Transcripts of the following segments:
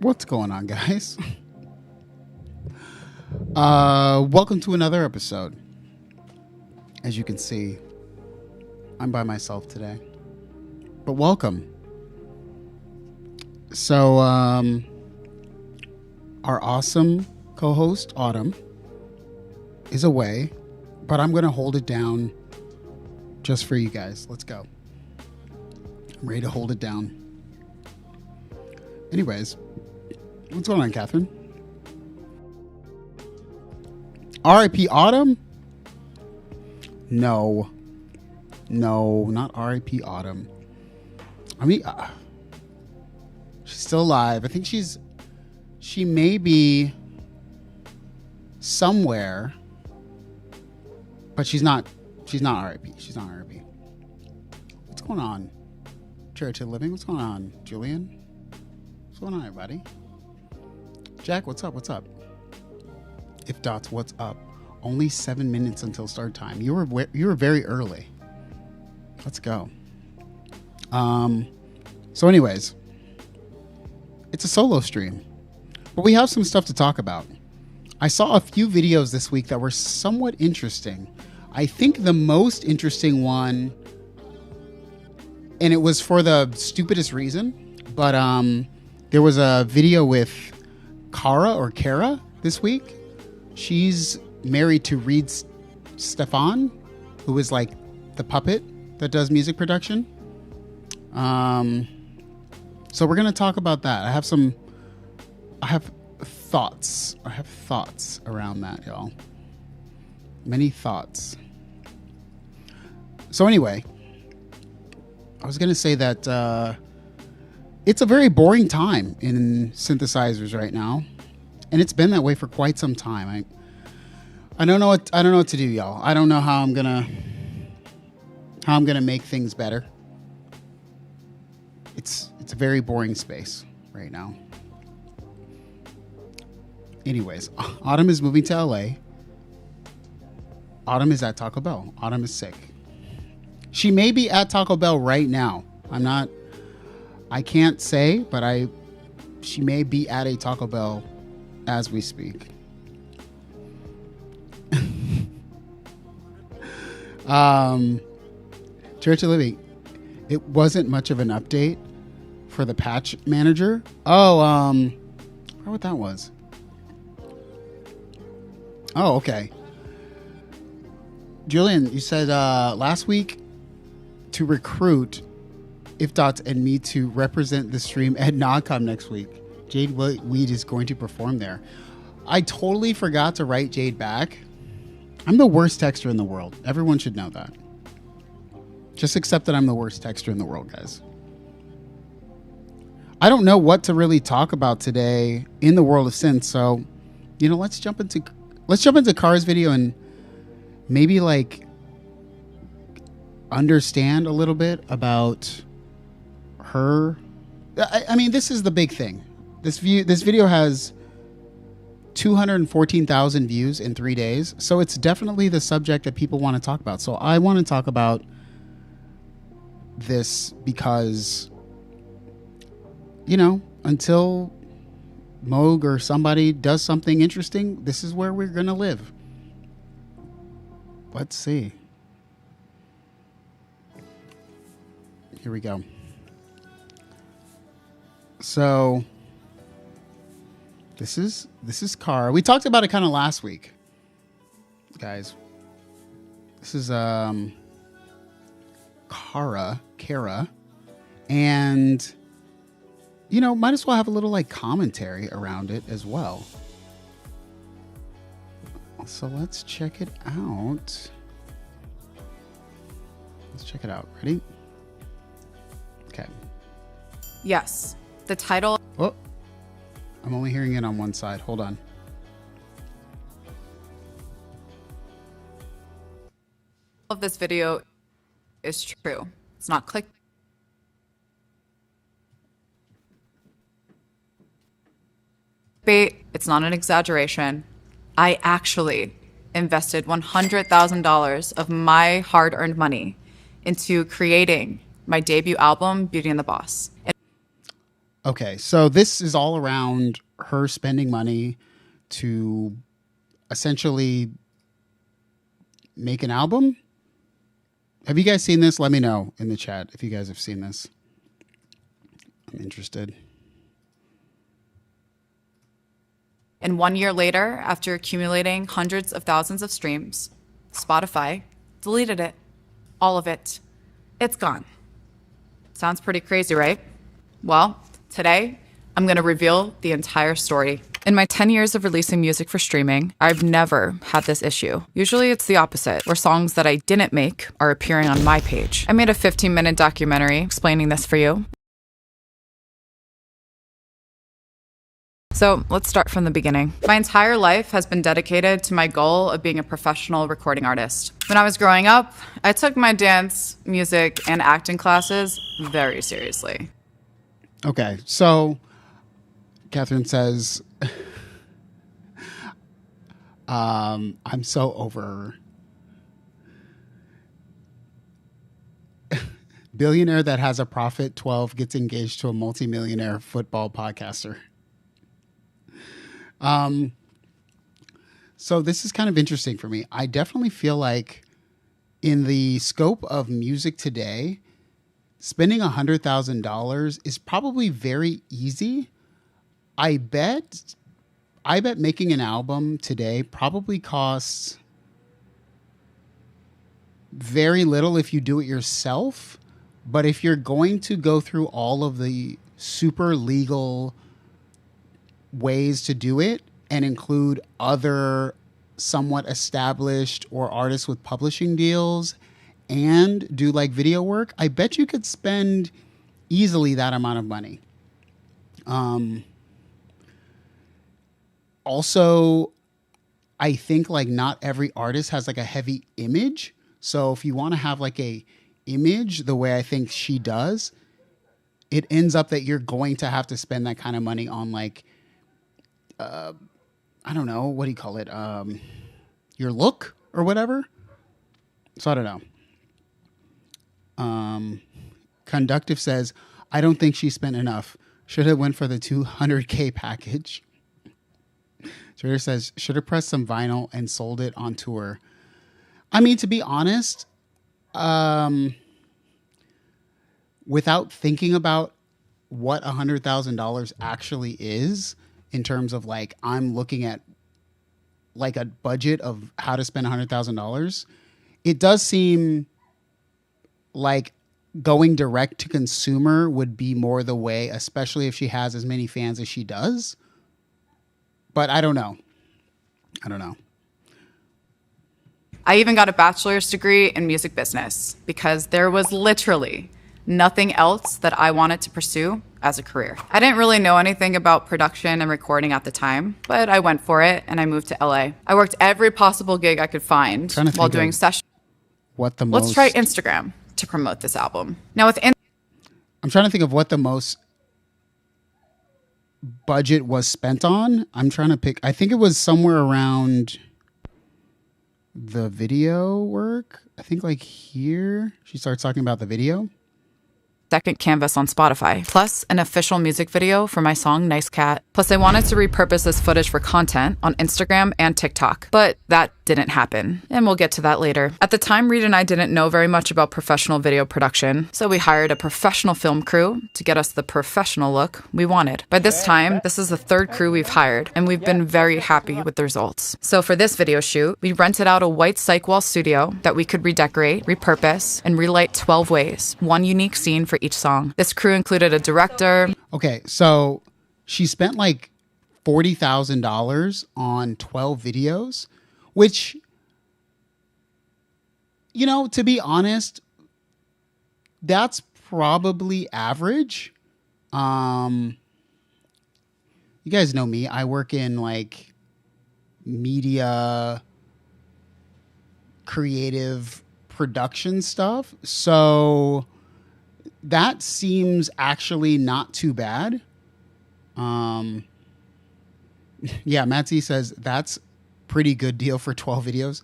What's going on, guys? Welcome to another episode. As you can see, I'm by myself today, but welcome. So, our awesome co-host Autumn is away, but I'm going to hold it down just for you guys. Let's go. I'm ready to hold it down. Anyways, what's going on, Catherine? R.I.P. Autumn? No, not R.I.P. Autumn. I mean, she's still alive. I think she may be somewhere, but she's not R.I.P. She's not R.I.P. What's going on? Charity Living, what's going on? Julian? What's going on, everybody? Jack, what's up? What's up? If Dots, what's up? Only 7 minutes until start time. You were very early. Let's go. So anyways, it's a solo stream, but we have some stuff to talk about. I saw a few videos this week that were somewhat interesting. I think the most interesting one, and it was for the stupidest reason, but there was a video with Kara this week. She's married to Reed Stefan, who is like the puppet that does music production. So we're going to talk about that. I have thoughts. I have thoughts around that, y'all. Many thoughts. So anyway, I was going to say that it's a very boring time in synthesizers right now, and it's been that way for quite some time. I don't know what to do, y'all. I don't know how I'm gonna make things better. It's a very boring space right now. Anyways, Autumn is moving to LA. Autumn is at Taco Bell. Autumn is sick. She may be at Taco Bell right now. I can't say, but she may be at a Taco Bell as we speak. Church of Living, it wasn't much of an update for the patch manager. I forgot what that was. Oh, okay. Julian, you said last week to recruit If Dots and me to represent the stream at NodCom next week. Jade Weed is going to perform there. I totally forgot to write Jade back. I'm the worst texter in the world. Everyone should know that. Just accept that I'm the worst texter in the world, guys. I don't know what to really talk about today in the world of synth, so let's jump into Car's video and maybe like understand a little bit about her. I mean, this is the big thing. This video has 214,000 views in 3 days. So it's definitely the subject that people want to talk about. So I want to talk about this because, until Moog or somebody does something interesting, this is where we're going to live. Let's see. Here we go. So this is Kara. We talked about it kind of last week, guys. This is Kara, and might as well have a little like commentary around it as well. So let's check it out. Ready? Okay. Yes, the title. Oh, I'm only hearing it on one side. Hold on. Of this video is true. It's not click. It's not an exaggeration. I actually invested $100,000 of my hard-earned money into creating my debut album, Beauty and the Boss. Okay, so this is all around her spending money to essentially make an album. Have you guys seen this? Let me know in the chat if you guys have seen this. I'm interested. And 1 year later, after accumulating hundreds of thousands of streams, Spotify deleted it. All of it. It's gone. Sounds pretty crazy, right? Well, today, I'm going to reveal the entire story. In my 10 years of releasing music for streaming, I've never had this issue. Usually it's the opposite, where songs that I didn't make are appearing on my page. I made a 15-minute documentary explaining this for you. So let's start from the beginning. My entire life has been dedicated to my goal of being a professional recording artist. When I was growing up, I took my dance, music, and acting classes very seriously. Okay, so Catherine says, I'm so over her. Billionaire that has a profit 12 gets engaged to a multimillionaire football podcaster. So this is kind of interesting for me. I definitely feel like in the scope of music today, spending $100,000 is probably very easy. I bet making an album today probably costs very little if you do it yourself. But if you're going to go through all of the super legal ways to do it and include other somewhat established or artists with publishing deals and do like video work, I bet you could spend easily that amount of money. Also, I think like not every artist has like a heavy image. So if you want to have like a image the way I think she does, it ends up that you're going to have to spend that kind of money on like, I don't know, what do you call it? Your look or whatever. So I don't know. Conductive says, I don't think she spent enough. Should have went for the 200K package. Trader says, should have pressed some vinyl and sold it on tour. I mean, to be honest, without thinking about what $100,000 actually is in terms of like, I'm looking at like a budget of how to spend $100,000, it does seem like going direct to consumer would be more the way, especially if she has as many fans as she does. But I don't know. I even got a bachelor's degree in music business because there was literally nothing else that I wanted to pursue as a career. I didn't really know anything about production and recording at the time, but I went for it and I moved to LA. I worked every possible gig I could find while doing sessions. Let's try Instagram to promote this album. Now I'm trying to think of what the most budget was spent on. I'm trying to pick. I think it was somewhere around the video work. I think like here she starts talking about the video. Second canvas on Spotify, plus an official music video for my song Nice Cat. Plus I wanted to repurpose this footage for content on Instagram and TikTok, but that didn't happen, and we'll get to that later. At the time, Reed and I didn't know very much about professional video production, so we hired a professional film crew to get us the professional look we wanted. By this time, this is the third crew we've hired, and we've been very happy with the results. So for this video shoot, we rented out a white cyc wall studio that we could redecorate, repurpose, and relight 12 ways, one unique scene for each song. This crew included a director. Okay, so she spent like $40,000 on 12 videos, which, you know, to be honest, that's probably average. You guys know me. I work in like media, creative production stuff. So that seems actually not too bad. Yeah, Matsy says that's pretty good deal for 12 videos.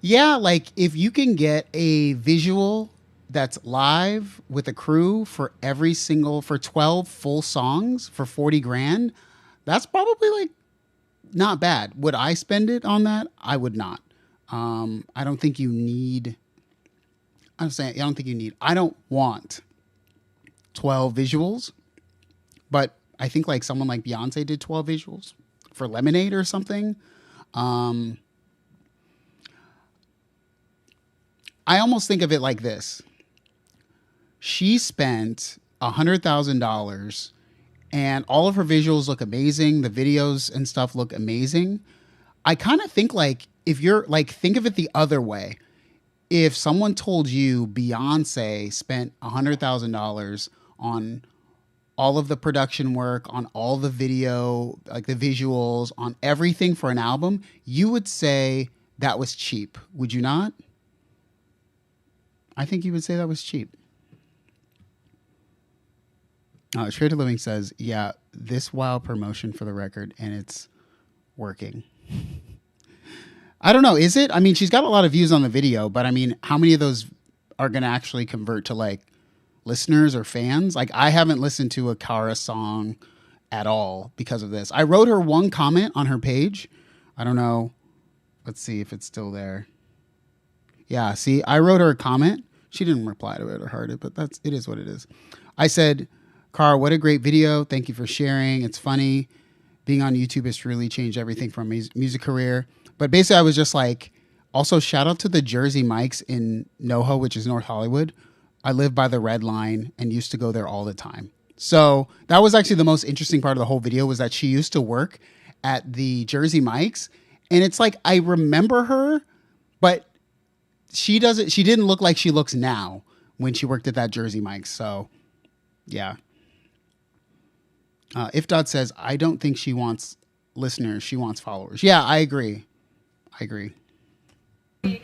Yeah, like if you can get a visual that's live with a crew for for 12 full songs for 40 grand, that's probably like not bad. Would I spend it on that? I would not. I don't think you need, I'm saying, I don't think you need, I don't want 12 visuals, but I think like someone like Beyonce did 12 visuals for Lemonade or something. I almost think of it like this. She spent $100,000 and all of her visuals look amazing. The videos and stuff look amazing. I kind of think like, if you're like, think of it the other way. If someone told you Beyonce spent $100,000 on all of the production work, on all the video, like the visuals, on everything for an album, you would say that was cheap. Would you not? I think you would say that was cheap. Trader Living says, yeah, this wild promotion for the record, and it's working. I don't know. Is it? I mean, she's got a lot of views on the video, but I mean, how many of those are going to actually convert to like listeners or fans? Like, I haven't listened to a Kara song at all because of this. I wrote her one comment on her page. I don't know. Let's see if it's still there. Yeah, see, I wrote her a comment. She didn't reply to it or heard it, but it is what it is. I said, Kara, what a great video. Thank you for sharing. It's funny. Being on YouTube has really changed everything from music career. But basically, I was just like, also shout out to the Jersey Mike's in NoHo, which is North Hollywood. I live by the Red Line and used to go there all the time. So that was actually the most interesting part of the whole video, was that she used to work at the Jersey Mike's. And it's like, I remember her, but she didn't look like she looks now when she worked at that Jersey Mike's. So yeah. If Dot says, I don't think she wants listeners, she wants followers. Yeah, I agree.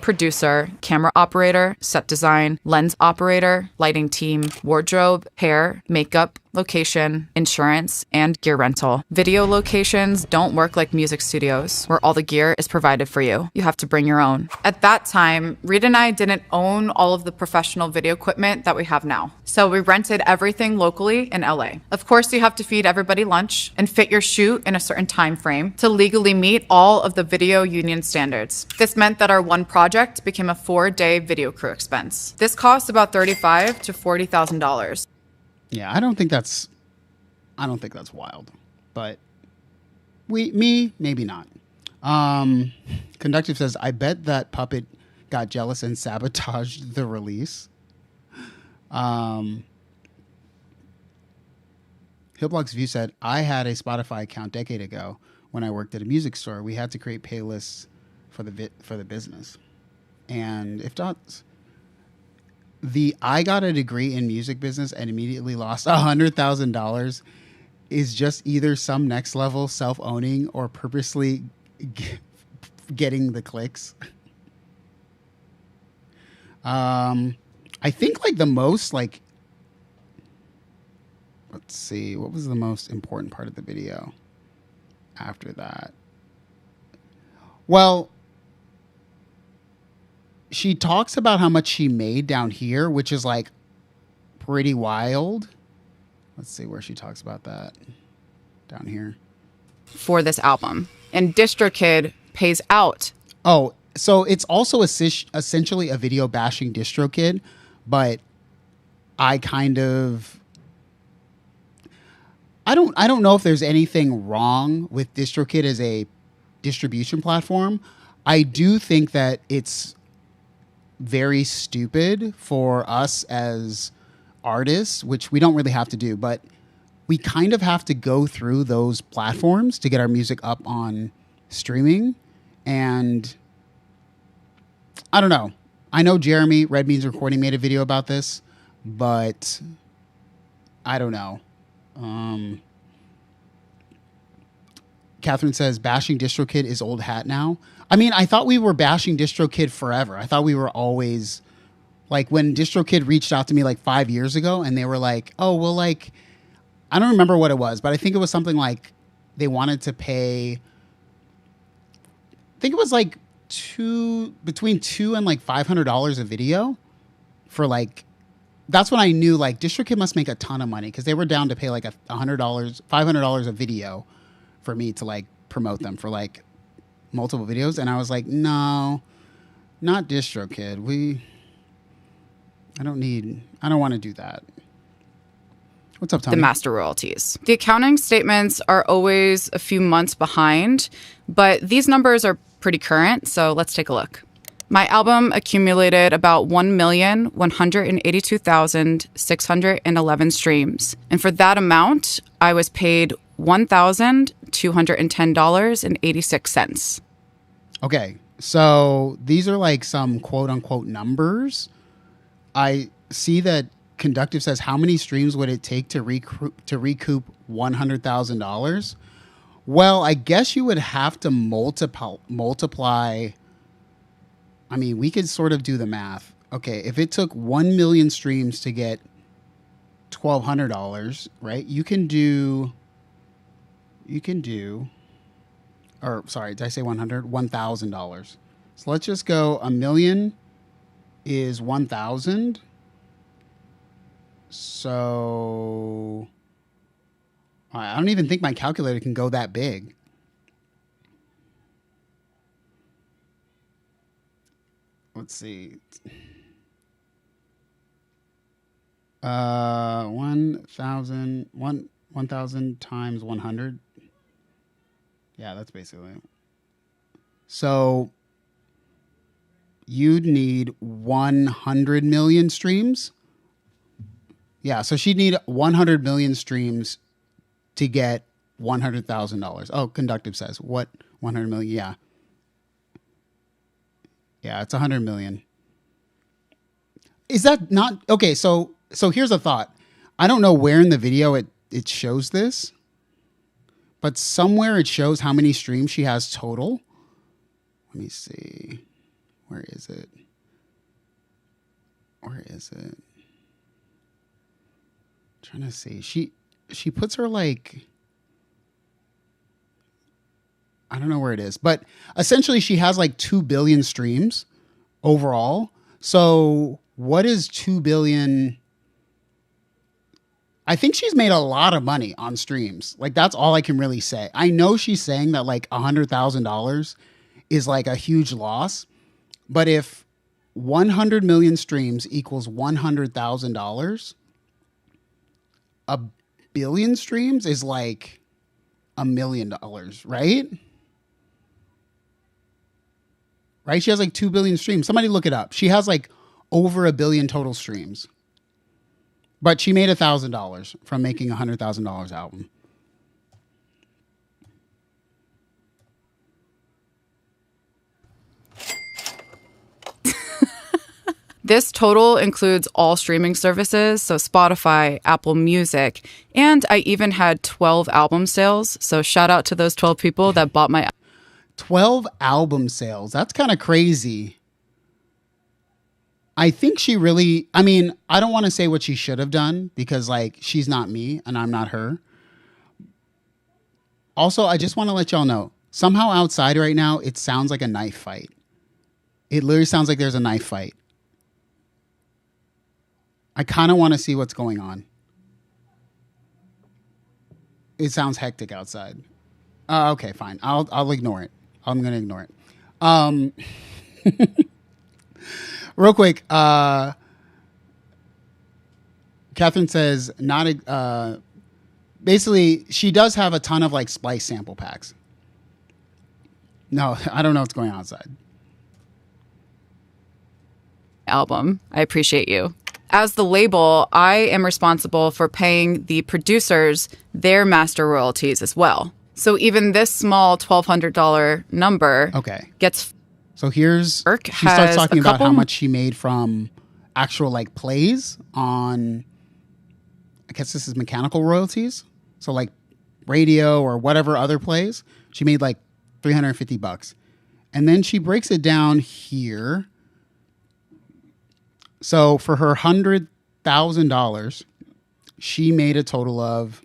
Producer, camera operator, set design, lens operator, lighting team, wardrobe, hair, makeup, location, insurance, and gear rental. Video locations don't work like music studios, where all the gear is provided for you. You have to bring your own. At that time, Reed and I didn't own all of the professional video equipment that we have now. So we rented everything locally in LA. Of course, you have to feed everybody lunch and fit your shoot in a certain time frame to legally meet all of the video union standards. This meant that our one project became a 4-day video crew expense. This cost about $35,000 to $40,000. Yeah, I don't think that's wild, but maybe not. Conductive says, I bet that Puppet got jealous and sabotaged the release. Hillblock's View said, I had a Spotify account a decade ago when I worked at a music store. We had to create playlists for the business. And if not, I got a degree in music business and immediately lost $100,000 is just either some next level self-owning or purposely getting the clicks. I think like the most like, let's see, what was the most important part of the video after that? Well, she talks about how much she made down here, which is like pretty wild. Let's see where she talks about that down here. For this album. And DistroKid pays out. Oh, so it's also essentially a video bashing DistroKid, but I don't know if there's anything wrong with DistroKid as a distribution platform. I do think that it's very stupid for us as artists, which we don't really have to do, but we kind of have to go through those platforms to get our music up on streaming. And I don't know. I know Jeremy, Red Beans Recording, made a video about this, but I don't know. Catherine says, bashing DistroKid is old hat now. I mean, I thought we were bashing DistroKid forever. I thought we were always, like, when DistroKid reached out to me like 5 years ago and they were like, oh, well, like, I don't remember what it was, but I think it was something like they wanted to pay, I think it was like between $200 and like $500 a video for like that's when I knew like DistroKid must make a ton of money because they were down to pay like $100, $500 a video for me to like promote them for like multiple videos, and I was like, no, not DistroKid. I don't want to do that. What's up, Tony? The master royalties. The accounting statements are always a few months behind, but these numbers are pretty current, so let's take a look. My album accumulated about 1,182,611 streams. And for that amount, I was paid $1,210.86. Okay, so these are like some quote unquote numbers. I see that Conductive says, how many streams would it take to recoup $100,000? Well, I guess you would have to multiply. I mean, we could sort of do the math. Okay, if it took 1 million streams to get $1,200, right? You can do, or sorry, did I say 100? $1,000. So let's just go, a million is 1,000. So I don't even think my calculator can go that big. Let's see. 1,000 times 100. Yeah, that's basically it. So you'd need 100 million streams. Yeah, so she'd need 100 million streams to get $100,000. Oh, Conductive says, what? 100 million? Yeah. Yeah, it's 100 million. Is that not okay? So here's a thought. I don't know where in the video it shows this, but somewhere it shows how many streams she has total. Let me see. Where is it? Trying to see. She puts her like, I don't know where it is, but essentially she has like 2 billion streams overall. So what is 2 billion? I think she's made a lot of money on streams. Like, that's all I can really say. I know she's saying that like $100,000 is like a huge loss, but if 100 million streams equals $100,000, a billion streams is like $1 million, right? Right? She has like 2 billion streams. Somebody look it up. She has like over 1 billion total streams. But she made $1,000 from making a $100,000 album. This total includes all streaming services, so Spotify, Apple Music, and I even had 12 album sales. So shout out to those 12 people that bought my 12 album sales. That's kind of crazy. I think she really, I mean, I don't want to say what she should have done because like she's not me and I'm not her. Also, I just want to let y'all know, somehow outside right now, it sounds like a knife fight. It literally sounds like there's a knife fight. I kind of want to see what's going on. It sounds hectic outside. Okay, fine. I'll ignore it. I'm going to ignore it. Real quick, Catherine says basically she does have a ton of like Splice sample packs. No, I don't know what's going on outside. album. I appreciate you. As the label, I am responsible for paying the producers their master royalties as well. So even this small $1,200 number gets... So here's... She starts talking about how much she made from actual like plays on... I guess this is mechanical royalties. So like radio or whatever other plays. She made like $350. And then she breaks it down here. So for her $100,000, she made a total of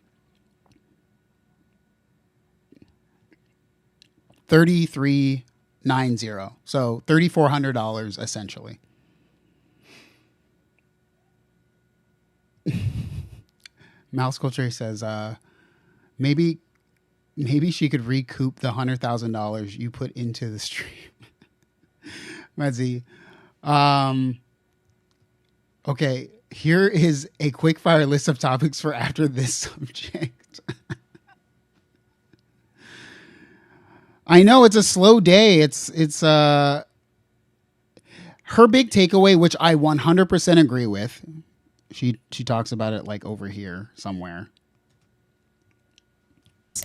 $3,390. So $3,400 essentially. Mouse Culture says, maybe she could recoup the $100,000 you put into the stream. Medzi. Okay, here is a quick fire list of topics for after this subject. I know it's a slow day. It's her big takeaway, which I 100% agree with. She talks about it like over here somewhere.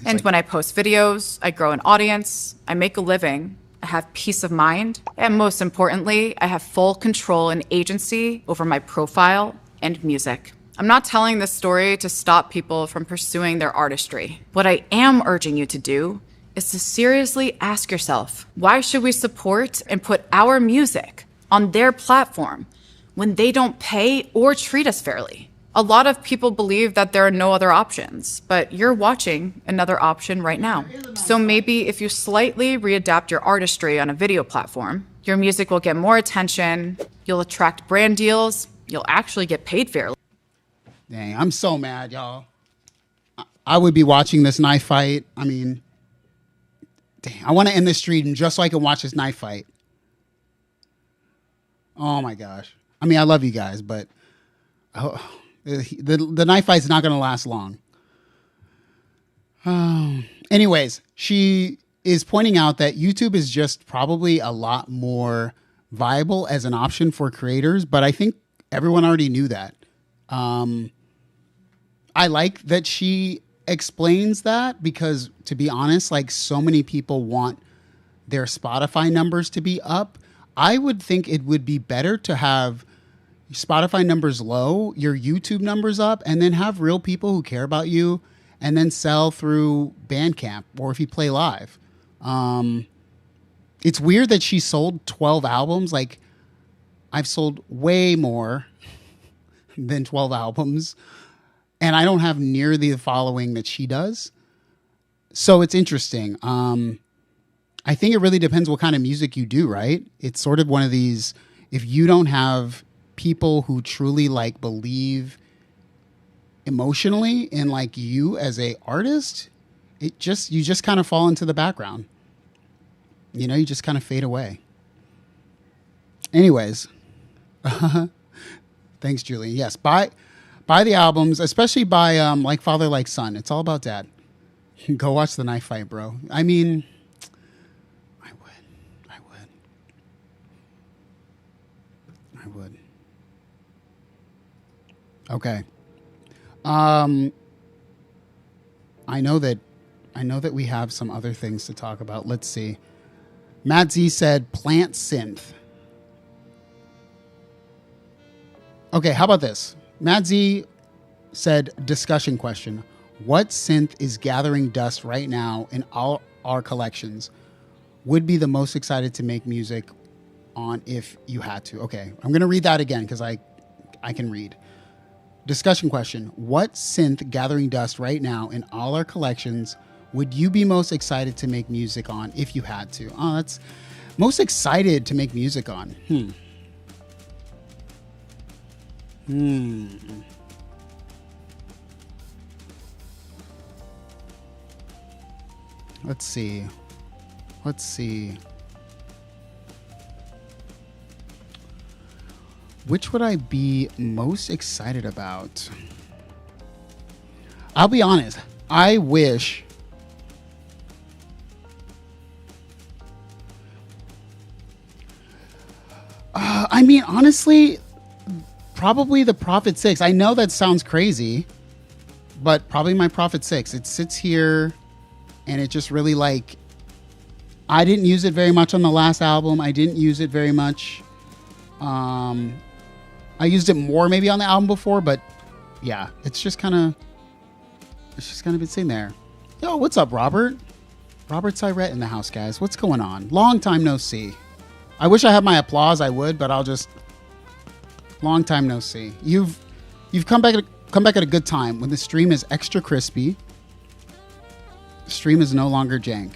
And when I post videos, I grow an audience, I make a living, I have peace of mind, and most importantly, I have full control and agency over my profile and music. I'm not telling this story to stop people from pursuing their artistry. What I am urging you to do is to seriously ask yourself, why should we support and put our music on their platform when they don't pay or treat us fairly? A lot of people believe that there are no other options, but you're watching another option right now. So maybe if you slightly readapt your artistry on a video platform, your music will get more attention, you'll attract brand deals, you'll actually get paid fairly. Dang, I'm so mad, y'all. I would be watching this knife fight. I mean, dang, I want to end this stream just so I can watch this knife fight. Oh my gosh. I mean, I love you guys, but the knife fight's not going to last long. Anyways, she is pointing out that YouTube is just probably a lot more viable as an option for creators, but I think everyone already knew that. I like that she explains that because, to be honest, like so many people want their Spotify numbers to be up. I would think it would be better to have Spotify numbers low, your YouTube numbers up, and then have real people who care about you and then sell through Bandcamp or if you play live. It's weird that she sold 12 albums. Like, I've sold way more than 12 albums, and I don't have near the following that she does. So it's interesting. I think it really depends what kind of music you do, right? It's sort of one of these, if you don't have people who truly like believe emotionally in like you as a artist, you just kind of fall into the background. You know, you just kind of fade away. Anyways, thanks, Julie. Yes, buy the albums, especially by Like Father Like Son. It's all about dad. Go watch the knife fight, bro. I mean, I would. Okay. I know that we have some other things to talk about. Let's see. Matt Z said plant synth. Okay, how about this? Matt Z said discussion question. What synth is gathering dust right now in all our collections? Would be the most excited to make music on if you had to. Okay, I'm going to read that again because I can read. Discussion question. What synth gathering dust right now in all our collections would you be most excited to make music on if you had to? Oh, that's most excited to make music on. Let's see. Which would I be most excited about? I'll be honest. I wish I mean, honestly, probably the Prophet 6. I know that sounds crazy, but probably my Prophet 6. It sits here and it just really like, I didn't use it very much on the last album. I didn't use it very much. I used it more maybe on the album before, but yeah, it's just kind of been sitting there. Yo, what's up, Robert? Robert Tyrett in the house, guys. What's going on? Long time no see. I wish I had my applause. I would, but I'll just. Long time no see. You've come back at a good time when the stream is extra crispy. The stream is no longer jank.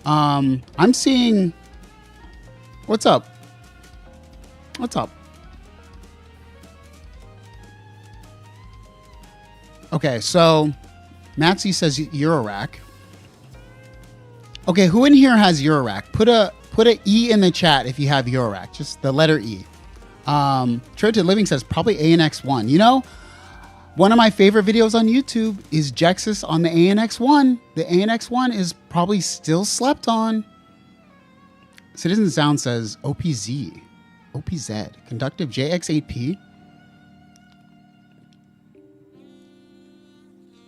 I'm seeing. What's up? What's up? Okay, so Matsy says Eurorack. Okay, who in here has Eurorack? Put a E in the chat if you have Eurorack. Just the letter E. Treated Living says probably ANX1. You know, one of my favorite videos on YouTube is Jexus on the ANX1. The ANX1 is probably still slept on. Citizen Sound says OPZ. OPZ. Conductive JX8P.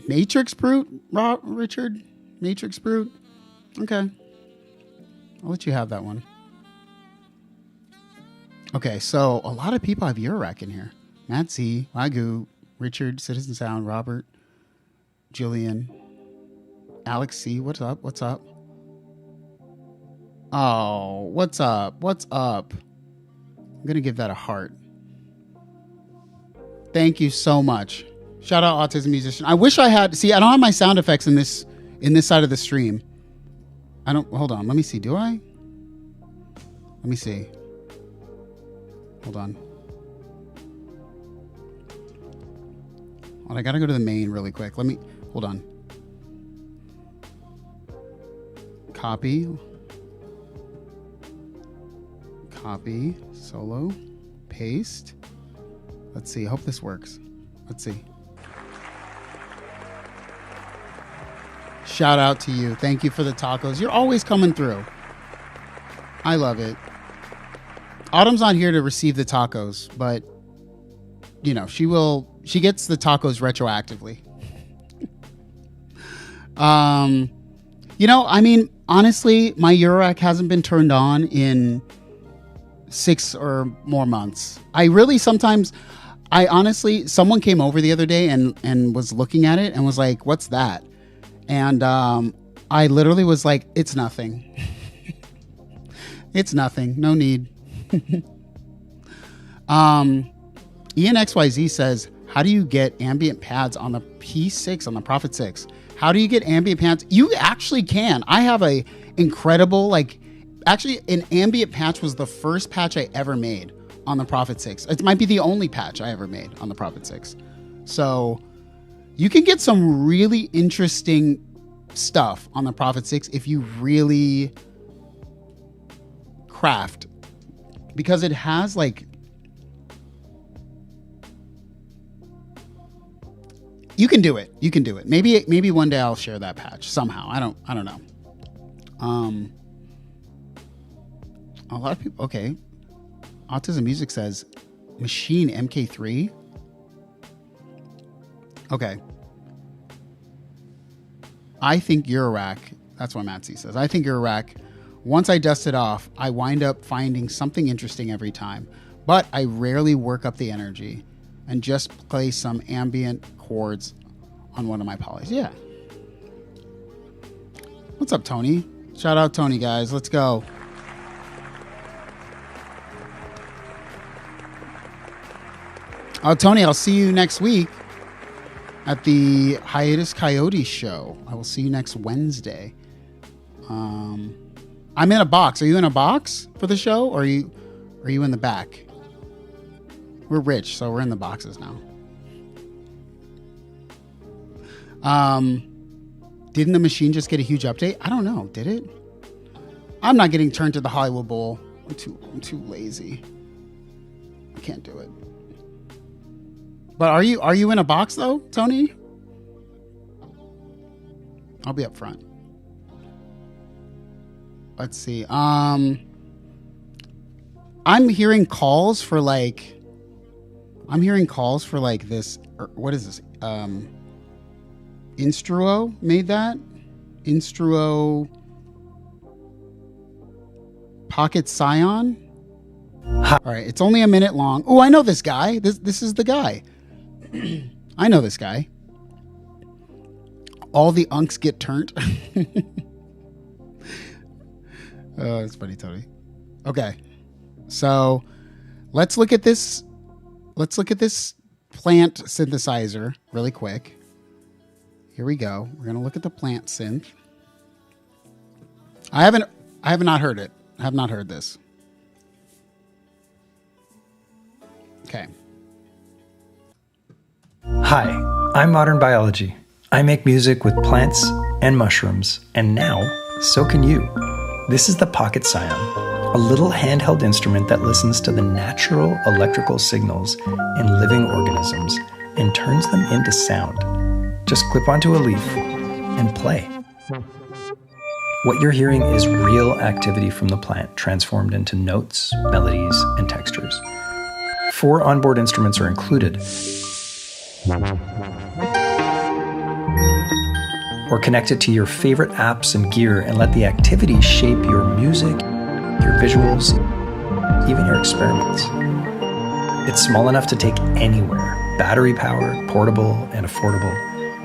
Matrix Brute, Richard? Matrix Brute? Okay. I'll let you have that one. Okay, so a lot of people have Eurorack in here. Matt Z, Wagyu, Richard, Citizen Sound, Robert, Jillian, Alex C. What's up? What's up? Oh, what's up? What's up? I'm going to give that a heart. Thank you so much. Shout out Autism Musician. I wish I had... See, I don't have my sound effects in this side of the stream. I don't... Hold on. Let me see. Do I? Let me see. Hold on. Well, I got to go to the main really quick. Let me... Hold on. Copy. Copy. Solo. Paste. Let's see. I hope this works. Let's see. Shout out to you. Thank you for the tacos. You're always coming through. I love it. Autumn's not here to receive the tacos, but you know, she gets the tacos retroactively. You know, I mean, honestly, my Eurorack hasn't been turned on in 6 or more months. I honestly, someone came over the other day and was looking at it and was like, "What's that?" And I literally was like, "It's nothing." It's nothing. No need. ENXYZ says, how do you get ambient pads on the P6, on the Prophet 6? How do you get ambient pads? You actually can. I have a incredible, actually an ambient patch was the first patch I ever made on the Prophet 6. It might be the only patch I ever made on the Prophet 6. So you can get some really interesting stuff on the Prophet 6 if you really craft, because it has you can do it. You can do it. Maybe one day I'll share that patch somehow. I don't know. A lot of people. Okay. Autism Music says Machine MK3. Okay. I think Eurorack. That's what Matsy says. I think Eurorack. Once I dust it off, I wind up finding something interesting every time, but I rarely work up the energy and just play some ambient chords on one of my polys. Yeah. What's up, Tony? Shout out Tony, guys. Let's go. Oh, Tony, I'll see you next week at the Hiatus Coyote show. I will see you next Wednesday. I'm in a box. Are you in a box for the show, or are you in the back? We're rich, so we're in the boxes now. Didn't the machine just get a huge update? I don't know. Did it? I'm not getting turned to the Hollywood Bowl. I'm too lazy. I can't do it. But are you in a box though, Tony? I'll be up front. Let's see. I'm hearing calls for this. What is this? Instruo made that. Instruo Pocket Scion. All right, it's only a minute long. Oh, I know this guy. This is the guy. I know this guy. All the unks get turned. Oh, that's funny, Tony. Okay, so let's look at this. Let's look at this plant synthesizer really quick. Here we go. We're gonna look at the plant synth. I have not heard it. I have not heard this. Okay. Hi, I'm Modern Biology. I make music with plants and mushrooms, and now, so can you. This is the Pocket Scion, a little handheld instrument that listens to the natural electrical signals in living organisms and turns them into sound. Just clip onto a leaf and play. What you're hearing is real activity from the plant transformed into notes, melodies, and textures. 4 onboard instruments are included. Or connect it to your favorite apps and gear and let the activity shape your music, your visuals, even your experiments. It's small enough to take anywhere, battery-powered, portable, and affordable.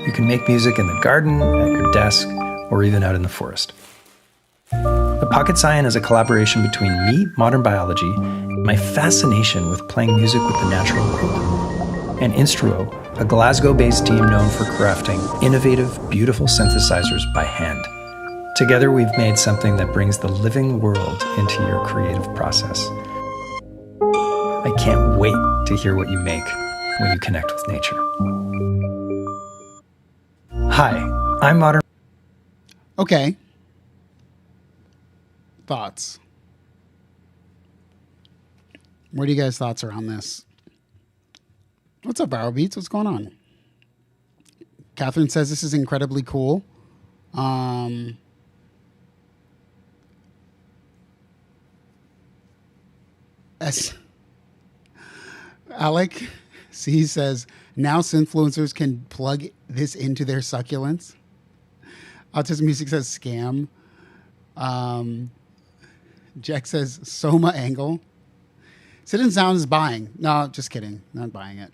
You can make music in the garden, at your desk, or even out in the forest. The Pocket Scion is a collaboration between me, Modern Biology, my fascination with playing music with the natural world, and Instruo, a Glasgow-based team known for crafting innovative, beautiful synthesizers by hand. Together, we've made something that brings the living world into your creative process. I can't wait to hear what you make when you connect with nature. Hi, I'm Modern... Okay. Thoughts? What are you guys' thoughts around this? What's up, Barrel Beats? What's going on? Catherine says this is incredibly cool. As Alec C says, now synthfluencers can plug this into their succulents. Autism Music says scam. Jack says Soma angle. Sit and Sound is buying. No, just kidding. Not buying it.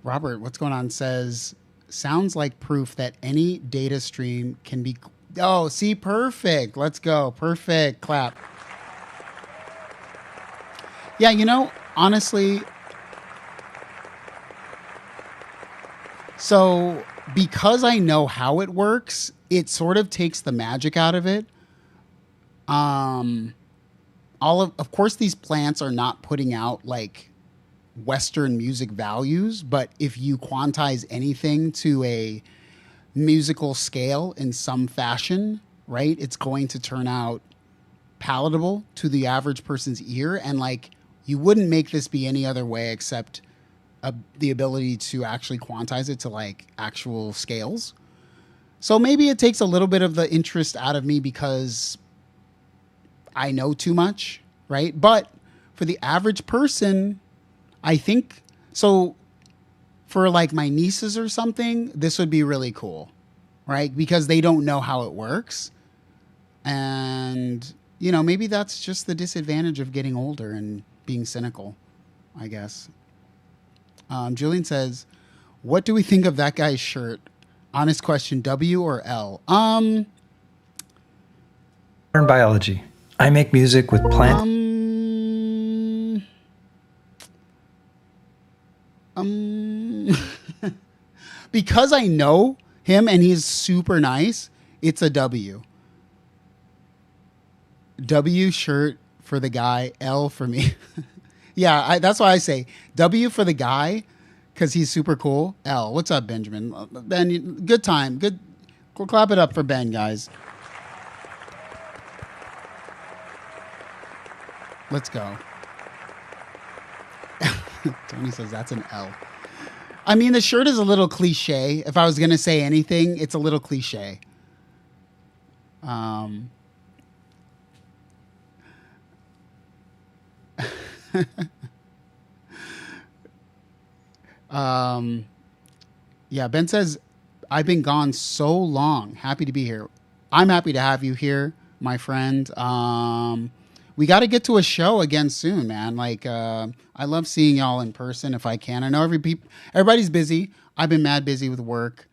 Robert, what's going on, says, sounds like proof that any data stream can be... Oh, see, perfect. Let's go. Perfect. Clap. Yeah, you know, honestly, so because I know how it works, it sort of takes the magic out of it. Of course, these plants are not putting out like Western music values, but if you quantize anything to a musical scale in some fashion, right, it's going to turn out palatable to the average person's ear. And like, you wouldn't make this be any other way except the ability to actually quantize it to like actual scales. So maybe it takes a little bit of the interest out of me because I know too much, right? But for the average person, I think so. For like my nieces or something, this would be really cool, right? Because they don't know how it works. And, you know, maybe that's just the disadvantage of getting older and being cynical, I guess. Julian says, what do we think of that guy's shirt? Honest question, W or L? Modern Biology. I make music with plants. Because I know him and he's super nice, it's a W. W shirt for the guy, L for me. Yeah, that's why I say W for the guy because he's super cool. L. What's up, Benjamin? Ben, good time. Good. We'll clap it up for Ben, guys. Let's go. Tony says that's an L. I mean, the shirt is a little cliche. If I was going to say anything, it's a little cliche. Yeah, Ben says, I've been gone so long. Happy to be here. I'm happy to have you here, my friend. We got to get to a show again soon, man. Like, I love seeing y'all in person if I can. I know everybody's busy. I've been mad busy with work.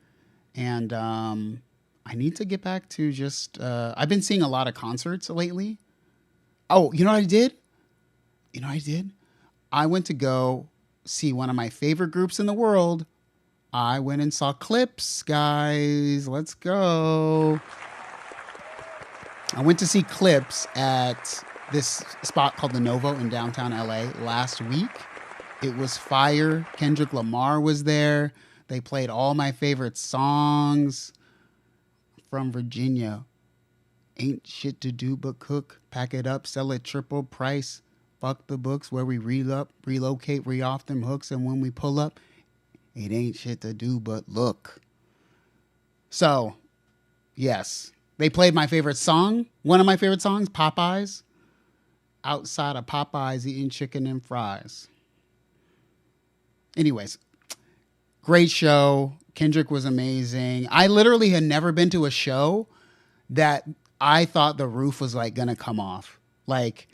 And I need to get back to just... I've been seeing a lot of concerts lately. Oh, you know what I did? I went to go see one of my favorite groups in the world. I went and saw Clips, guys. Let's go. I went to see Clips at this spot called the Novo in downtown LA last week. It was fire. Kendrick Lamar was there. They played all my favorite songs from Virginia. Ain't shit to do but cook. Pack it up, sell it triple price. Fuck the books where we relocate, re-off them hooks. And when we pull up, it ain't shit to do but look. So, yes. They played my favorite song. One of my favorite songs, Popeyes. Outside of Popeyes eating chicken and fries. Anyways, great show. Kendrick was amazing. I literally had never been to a show that I thought the roof was like gonna come off. Like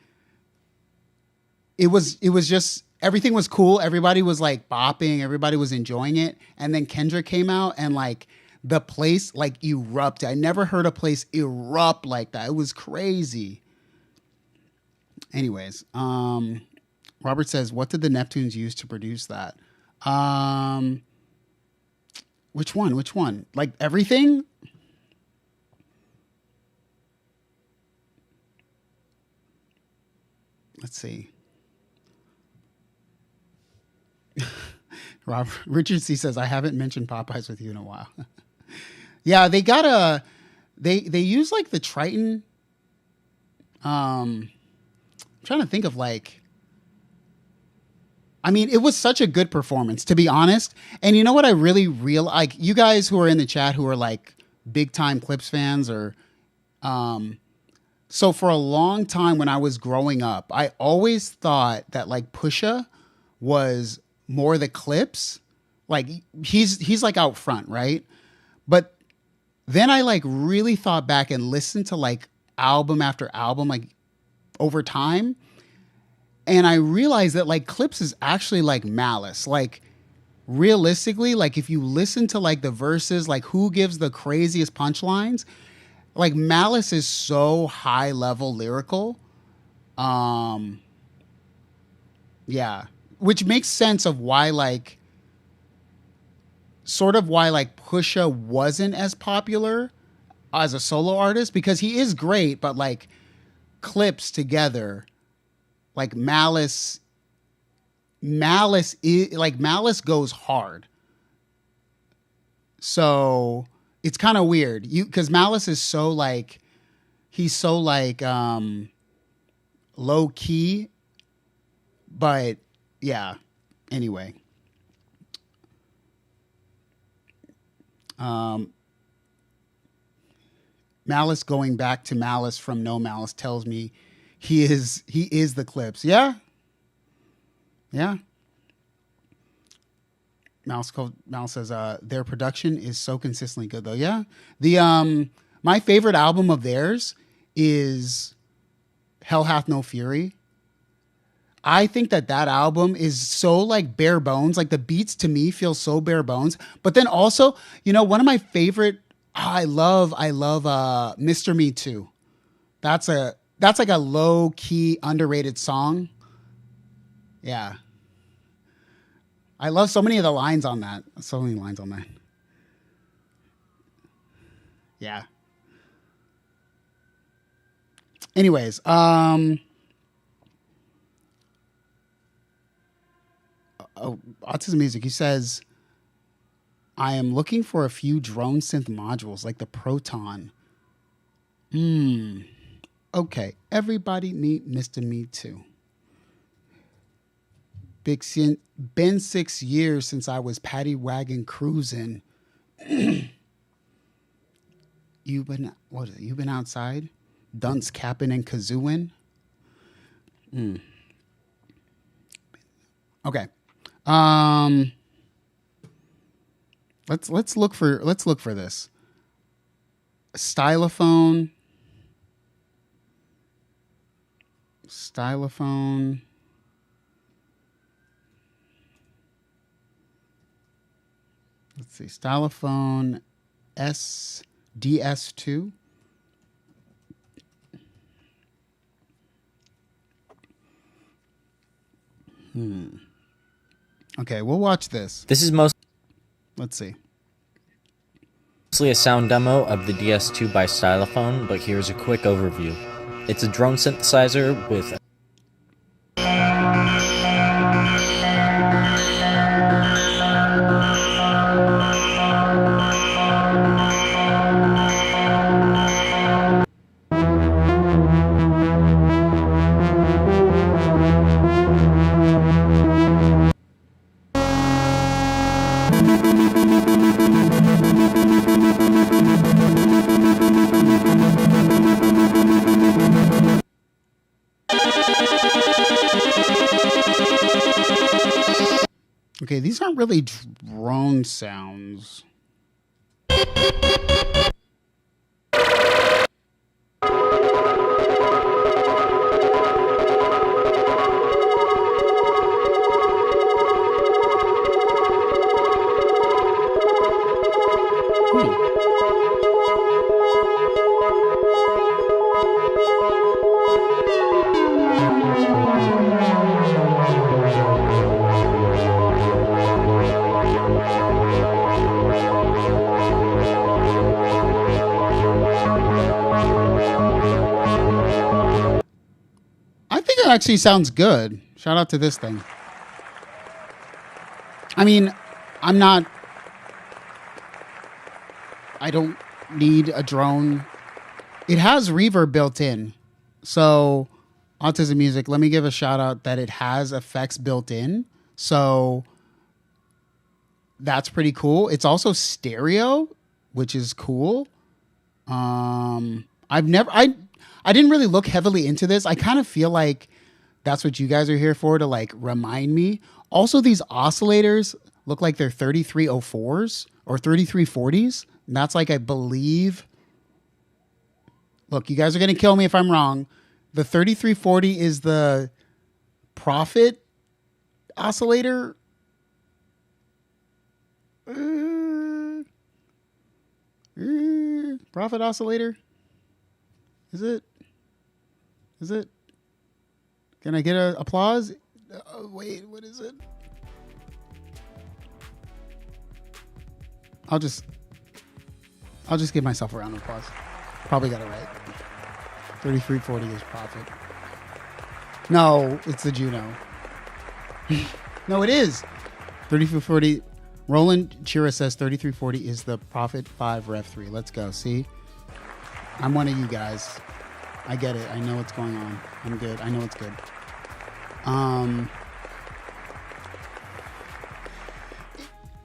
it was just everything was cool. Everybody was like bopping, everybody was enjoying it. And then Kendrick came out and like the place like erupted. I never heard a place erupt like that. It was crazy. Anyways, Robert says, what did the Neptunes use to produce that? Which one? Like everything? Let's see. Richard C says, I haven't mentioned Popeyes with you in a while. Yeah, they got they use like the Triton. I'm trying to think of like, I mean, it was such a good performance, to be honest. And you know what I really like, you guys who are in the chat who are like big time Clips fans or, so for a long time when I was growing up, I always thought that like Pusha was more the Clips. Like he's like out front, right? But then I like really thought back and listened to like album after album, like over time. And I realized that like Clips is actually like Malice. Like realistically, like if you listen to like the verses, like who gives the craziest punchlines, like Malice is so high level lyrical. Yeah. Which makes sense of why like sort of why like Pusha wasn't as popular as a solo artist, because he is great, but like Clips together, like Malice is like Malice goes hard. So it's kind of weird. Because Malice is so like, he's so like low key, but yeah. Anyway. Malice going back to Malice from No Malice tells me he is the Clips. Yeah. Yeah. Malice says their production is so consistently good though. Yeah. The my favorite album of theirs is Hell Hath No Fury. I think that album is so like bare bones. Like the beats to me feel so bare bones. But then also, you know, one of my favorite, I love Mr. Me Too. That's like a low key underrated song. Yeah. I love so many of the lines on that. So many lines on that. Yeah. Anyways, Autism Music, he says, I am looking for a few drone synth modules like the Proton. Okay, everybody meet Mr. Me Too. Been 6 years since I was paddy wagon cruising. You've been outside? Dunce capping and kazooing? Okay. Let's look for this. Stylophone. Let's see. Stylophone DS2. Okay, we'll watch this. This is mostly Let's see. a sound demo of the DS2 by Stylophone, but here's a quick overview. It's a drone synthesizer with Okay, these aren't really drone sounds. I think it actually sounds good. Shout out to this thing. I mean, I don't need a drone. It has reverb built in. So, Autism Music, let me give a shout out that it has effects built in. So, that's pretty cool. It's also stereo, which is cool. I didn't really look heavily into this. I kind of feel like that's what you guys are here for, to like remind me. Also, these oscillators look like they're 3304s or 3340s. And that's like, I believe. Look, you guys are going to kill me if I'm wrong. The 3340 is the Prophet oscillator. Prophet oscillator. Is it? Can I get an applause? Wait, what is it? I'll just give myself a round of applause. Probably got it right. 3340 is Prophet. No, it's the Juno. No, it is. 3340. Roland Chira says 3340 is the Prophet 5 Rev 3. Let's go. See? I'm one of you guys. I get it. I know what's going on. I'm good. I know it's good.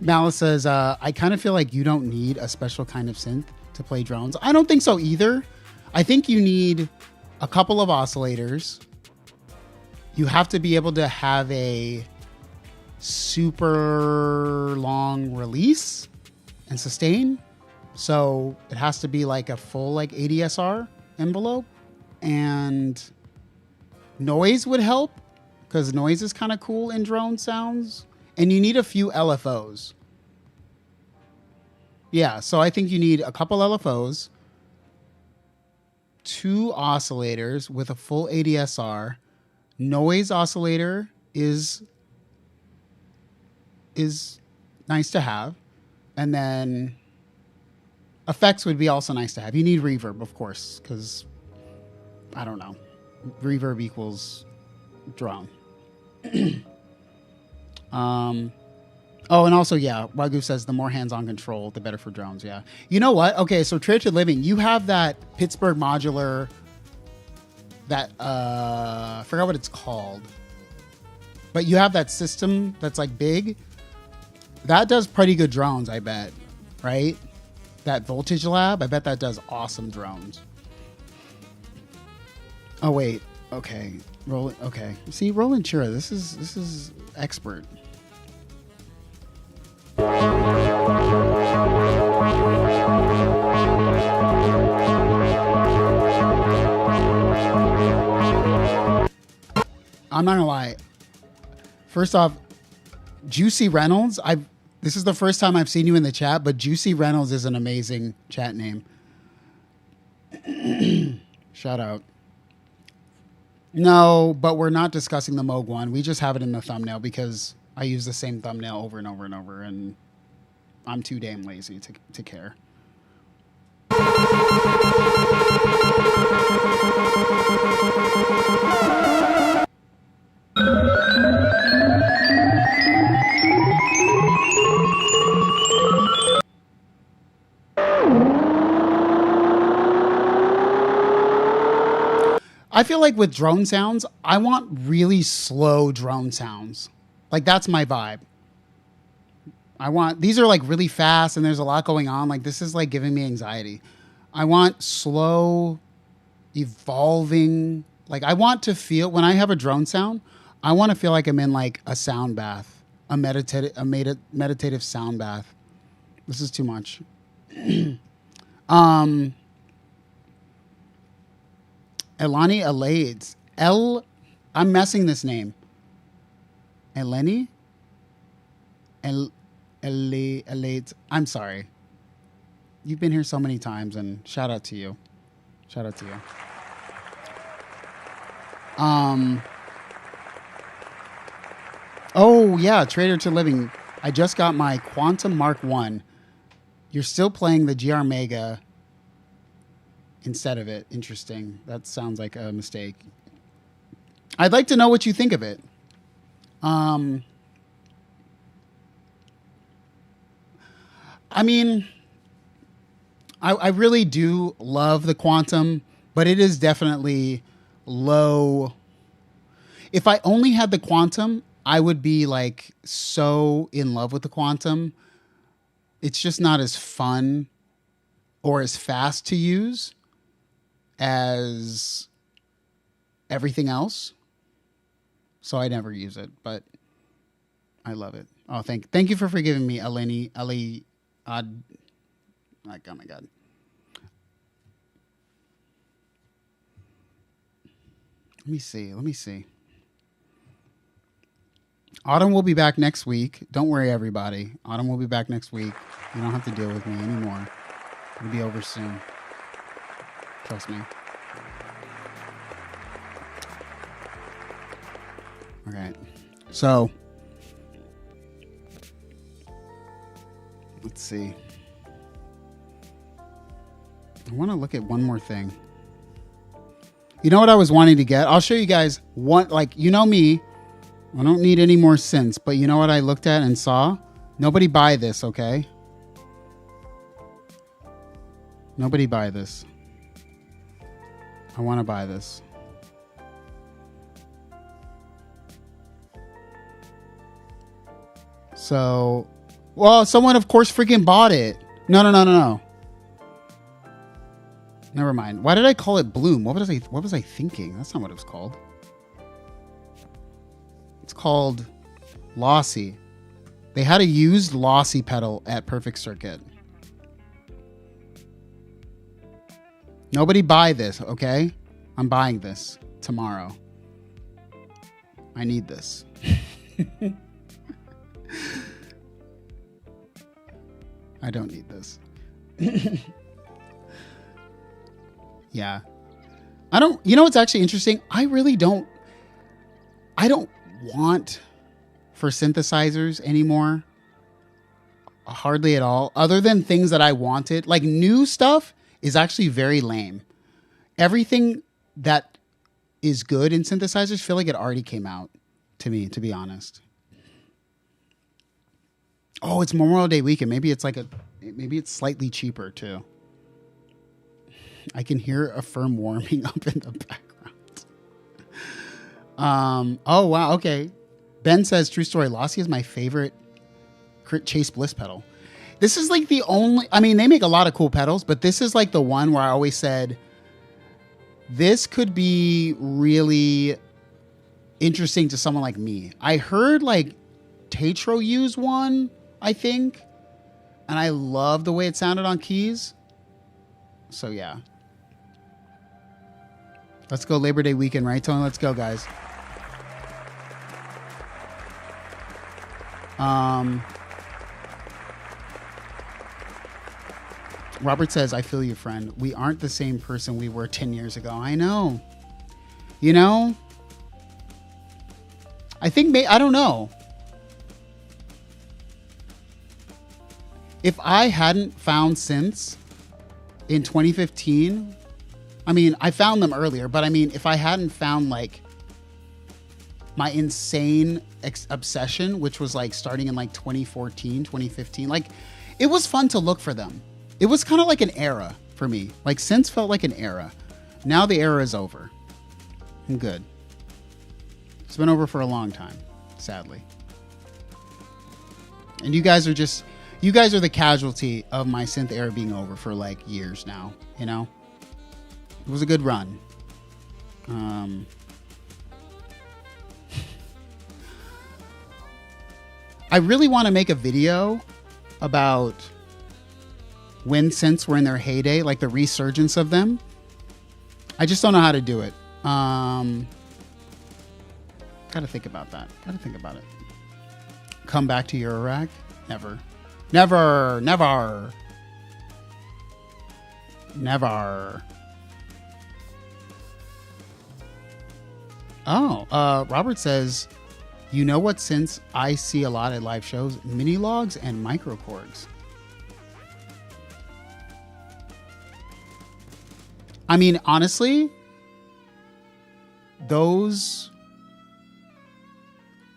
Malice says, I kind of feel like you don't need a special kind of synth to play drones. I don't think so either. I think you need a couple of oscillators. You have to be able to have a super long release and sustain. So it has to be like a full like ADSR envelope, and noise would help because noise is kind of cool in drone sounds, and you need a few LFOs. Yeah, so I think you need a couple LFOs, 2 oscillators with a full ADSR. Noise oscillator is nice to have, and then effects would be also nice to have. You need reverb, of course, because I don't know, reverb equals drone. Oh, and also, yeah, Wagyu says the more hands-on control, the better for drones. Yeah. You know what? Okay, so Tradition Living, you have that Pittsburgh modular, that, I forgot what it's called, but you have that system that's like big. That does pretty good drones, I bet, right? That Voltage Lab, I bet that does awesome drones. Oh, wait. Okay. Okay. See, Roland Chura, this is expert. I'm not gonna lie. First off, Juicy Reynolds, this is the first time I've seen you in the chat, but Juicy Reynolds is an amazing chat name. Shout out. No, but we're not discussing the Moog one. We just have it in the thumbnail because I use the same thumbnail over and over and over, and I'm too damn lazy to care. I feel like with drone sounds, I want really slow drone sounds. Like, that's my vibe. These are like really fast and there's a lot going on. Like, this is like giving me anxiety. I want slow, evolving. Like, I want to feel, when I have a drone sound, I want to feel like I'm in like a sound bath meditative sound bath. This is too much. Elani Alades. I'm messing this name. Eleni? Alades. I'm sorry. You've been here so many times, and shout out to you. Shout out to you. Oh, yeah, Trader to Living. I just got my Quantum Mark 1. You're still playing the GR Mega instead of it. Interesting. That sounds like a mistake. I'd like to know what you think of it. I mean, I really do love the Quantum, but it is definitely low. If I only had the Quantum, I would be like so in love with the Quantum. It's just not as fun or as fast to use as everything else. So I never use it, but I love it. Oh, thank you for forgiving me, Eleni. Oh my God. Let me see. Autumn will be back next week. Don't worry, everybody. Autumn will be back next week. You don't have to deal with me anymore. It'll be over soon. Trust me. All right. So, let's see. I want to look at one more thing. You know what I was wanting to get? I'll show you guys one, like, you know me. I don't need any more synths, but you know what I looked at and saw? Nobody buy this, okay? Nobody buy this. I want to buy this. So, well, someone of course freaking bought it. No. Never mind. Why did I call it Bloom? What was I thinking? That's not what it was called. It's called Lossy. They had a used Lossy pedal at Perfect Circuit. Nobody buy this, okay? I'm buying this tomorrow. I need this. I don't need this. Yeah. I don't, you know what's actually interesting? I don't want for synthesizers anymore. Hardly at all. Other than things that I wanted. Like new stuff is actually very lame. Everything that is good in synthesizers feel like it already came out to me, to be honest. Oh, it's Memorial Day weekend. Maybe it's slightly cheaper too. I can hear a firm warming up in the background. Oh wow, okay. Ben says, true story, Lossy is my favorite Chase Bliss pedal. This is like the only, I mean, they make a lot of cool pedals, but this is like the one where I always said, this could be really interesting to someone like me. I heard like Tatro use one, I think, and I love the way it sounded on keys. So yeah. Let's go Labor Day weekend, right, Tony? Let's go, guys. Robert says, I feel you, friend. We aren't the same person we were 10 years ago. I know. You know? I think, I don't know. If I hadn't found synths in 2015, I mean, I found them earlier, but I mean, if I hadn't found like my insane obsession, which was like starting in like 2014, 2015, like it was fun to look for them. It was kind of like an era for me. Like synths felt like an era. Now the era is over. I'm good. It's been over for a long time, sadly. And you guys are the casualty of my synth era being over for like years now, you know? It was a good run. I really want to make a video about when synths were in their heyday, like the resurgence of them. I just don't know how to do it. Gotta think about that. Gotta think about it. Come back to Eurorack? Never. Never. Never. Never. Oh, Robert says, you know what synths I see a lot at live shows? Mini logs and microcorgs. I mean, honestly, those...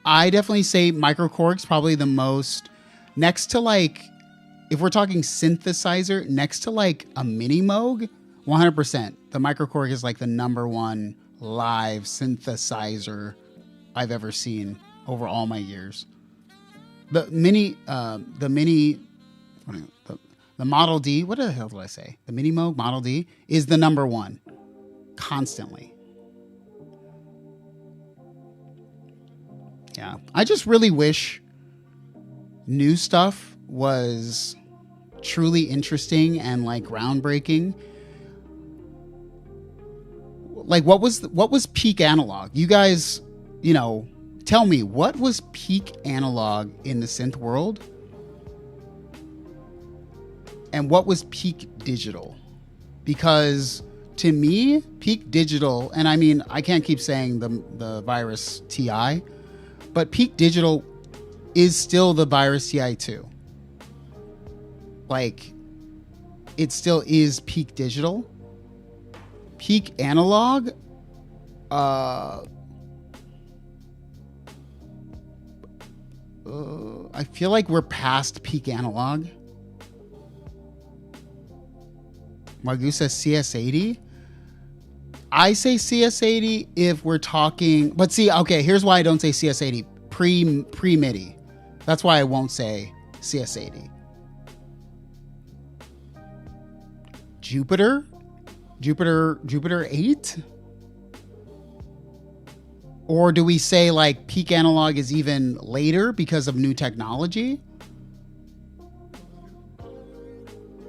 I definitely say microcorg's probably the most... Next to like... If we're talking synthesizer, next to like a mini Moog, 100%. The microcorg is like the #1 live synthesizer I've ever seen over all my years. The Model D, what the hell did I say? The Mini Moog Model D is the #1 constantly. Yeah, I just really wish new stuff was truly interesting and like groundbreaking. Like what was peak analog? You guys, you know, tell me, what was peak analog in the synth world? And what was peak digital? Because to me, peak digital, and I mean, I can't keep saying the Virus TI, but peak digital is still the Virus TI2. Like, it still is peak digital. Peak analog, I feel like we're past peak analog. Margu says CS80. I say CS80 if we're talking, but see, okay, here's why I don't say CS80. Pre MIDI. That's why I won't say CS80. Jupiter 8? Or do we say like peak analog is even later because of new technology?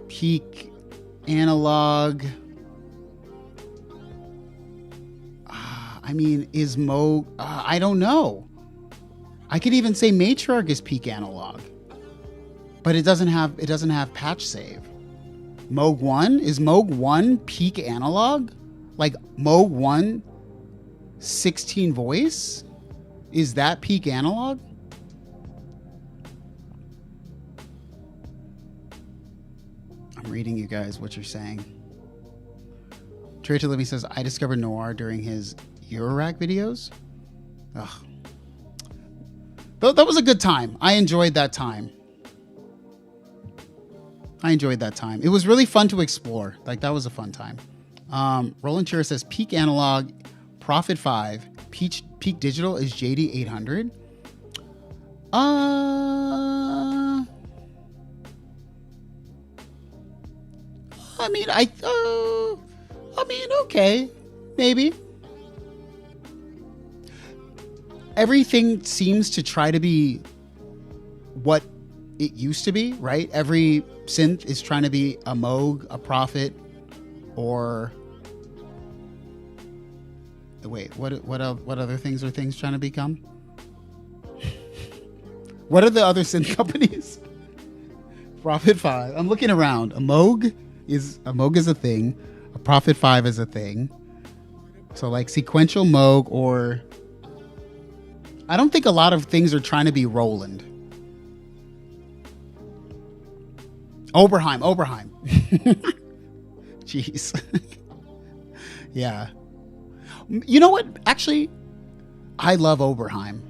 Peak analog. I mean, is Moog? I don't know. I could even say Matriarch is peak analog, but it doesn't have patch save. Moog 1? Is Moog 1 peak analog? Like Moog 1 16 voice? Is that peak analog? I'm reading you guys what you're saying. Traitor Living says, I discovered Noir during his Eurorack videos. Ugh. That was a good time. I enjoyed that time. It was really fun to explore. Like, that was a fun time. Roland Chira says, peak analog, Prophet 5, peak digital is JD 800. I mean, okay, maybe. Everything seems to try to be what it used to be, right? Every synth is trying to be a Moog, a Prophet, or wait, what other things are things trying to become? What are the other synth companies? Prophet 5. I'm looking around. A Moog is a thing. A Prophet 5 is a thing. So like sequential Moog, or I don't think a lot of things are trying to be Roland. Oberheim. Jeez. Yeah. You know what? Actually, I love Oberheim.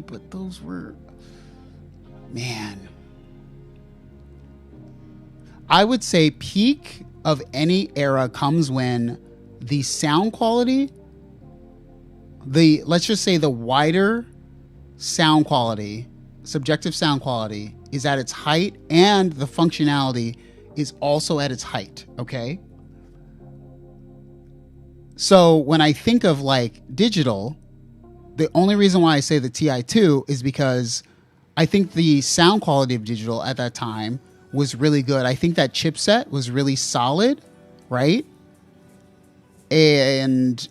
But those were... Man. I would say peak of any era comes when the sound quality, let's just say the wider sound quality, subjective sound quality, is at its height, and the functionality is also at its height, okay? So when I think of like digital, the only reason why I say the TI2 is because I think the sound quality of digital at that time was really good. I think that chipset was really solid, right? And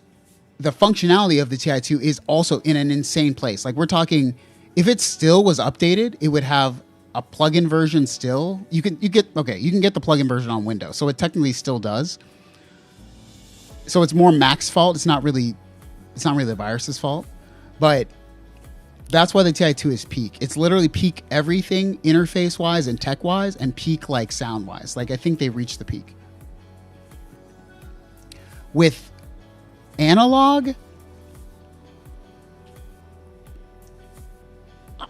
the functionality of the TI2 is also in an insane place. Like we're talking, if it still was updated, it would have a plugin version still. You can get the plugin version on Windows, so it technically still does. So it's more Mac's fault. It's not really the virus's fault, but that's why the TI2 is peak. It's literally peak everything interface wise and tech wise, and peak like sound wise. Like I think they reached the peak. With analog,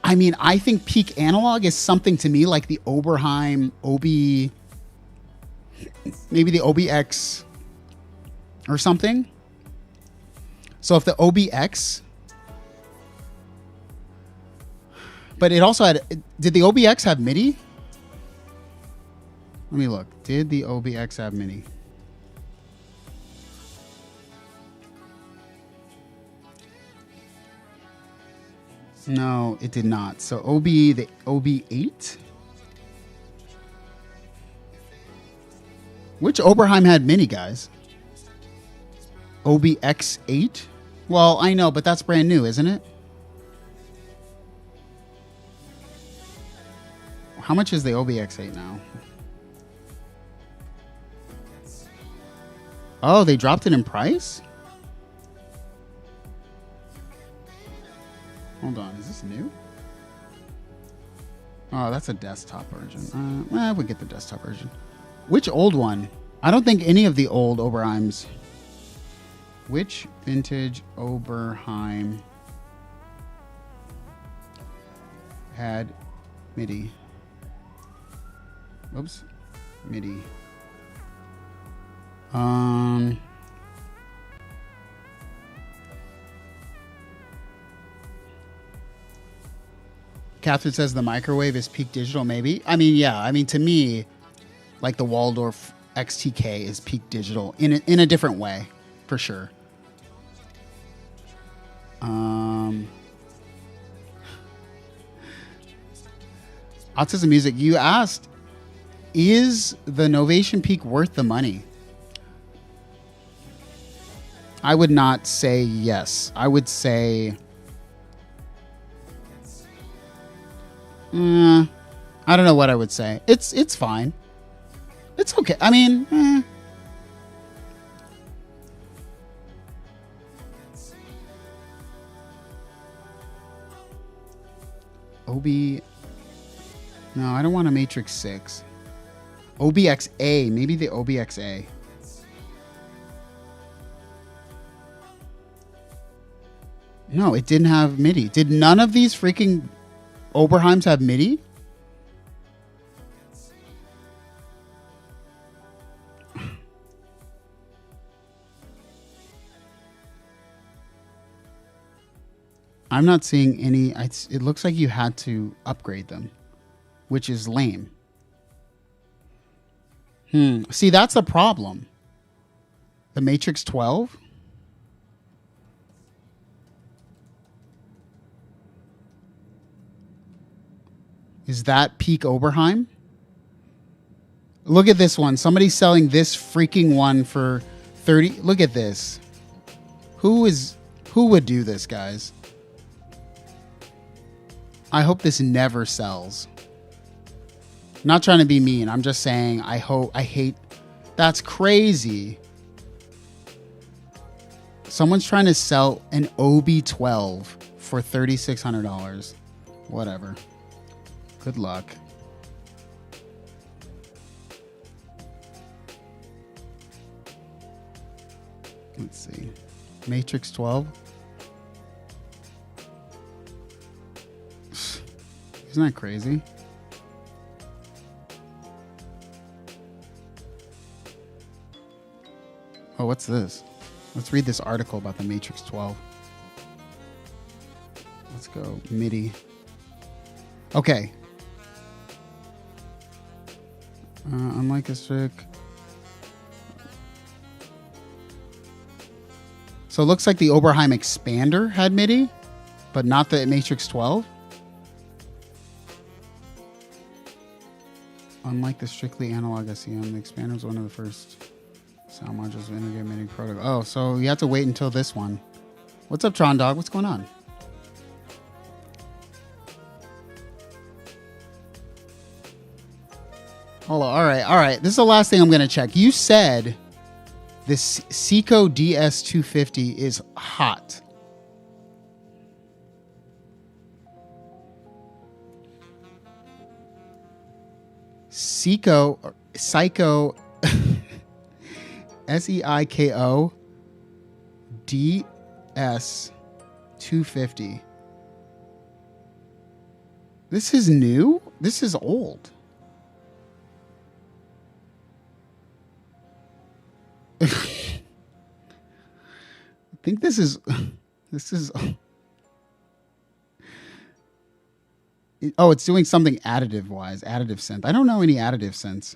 I mean, I think peak analog is something to me like the Oberheim maybe the OBX or something. So if the OBX, but it also had, did the OBX have MIDI? Let me look. Did the OBX have MIDI? No, it did not. So the OB8? Which Oberheim had MIDI, guys? OBX8? Well, I know, but that's brand new, isn't it? How much is the OBX8 now? Oh, they dropped it in price? Hold on, is this new? Oh, that's a desktop version. We get the desktop version. Which old one? I don't think any of the old Oberheims. Which vintage Oberheim had MIDI? Oops, MIDI. Catherine says the microwave is peak digital, maybe. I mean, yeah. I mean, to me, like the Waldorf XTK is peak digital in a different way, for sure. Autism Music, you asked, is the Novation Peak worth the money? I would not say yes. I would say, I don't know what I would say. It's fine. It's okay. I mean, No, I don't want a Matrix 6. OBXA, maybe the OBXA. No, it didn't have MIDI. Did none of these freaking Oberheims have MIDI? I'm not seeing any. It looks like you had to upgrade them, which is lame. See, that's the problem. The Matrix 12? Is that peak Oberheim? Look at this one. Somebody's selling this freaking one for 30. Look at this. Who would do this, guys? I hope this never sells. Not trying to be mean. I'm just saying I hate. That's crazy. Someone's trying to sell an OB12 for $3,600. Whatever. Good luck. Let's see. Matrix 12. Isn't that crazy? Oh, what's this? Let's read this article about the Matrix 12. Let's go. MIDI. Okay. Unlike a stick. So it looks like the Oberheim Expander had MIDI, but not the Matrix 12. Unlike the strictly analog SEM, the Expander was one of the first sound modules to integrate MIDI protocol. Oh, so you have to wait until this one. What's up, Tron Dog? What's going on? Hold on. All right. This is the last thing I'm going to check. You said this Seiko DS250 is hot. Psycho Seiko DS250. This is new? This is old. I think this is oh, it's doing something additive synth. I don't know any additive synths.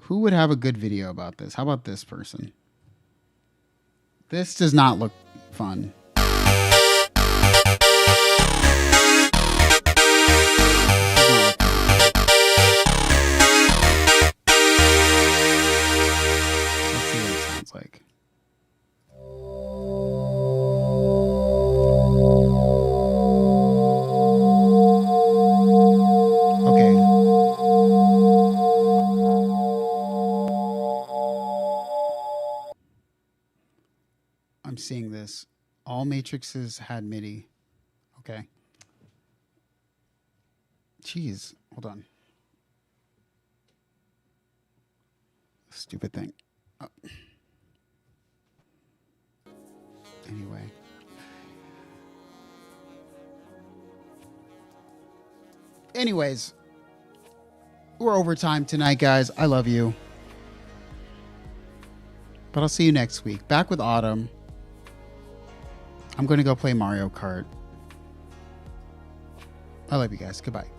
Who would have a good video about this? How about this person? This does not look fun. Like okay, I'm seeing this. All matrices had MIDI. Okay, jeez, hold on. Stupid thing. Oh. Anyway. Anyways, we're over time tonight, guys. I love you. But I'll see you next week. Back with Autumn. I'm going to go play Mario Kart. I love you guys. Goodbye.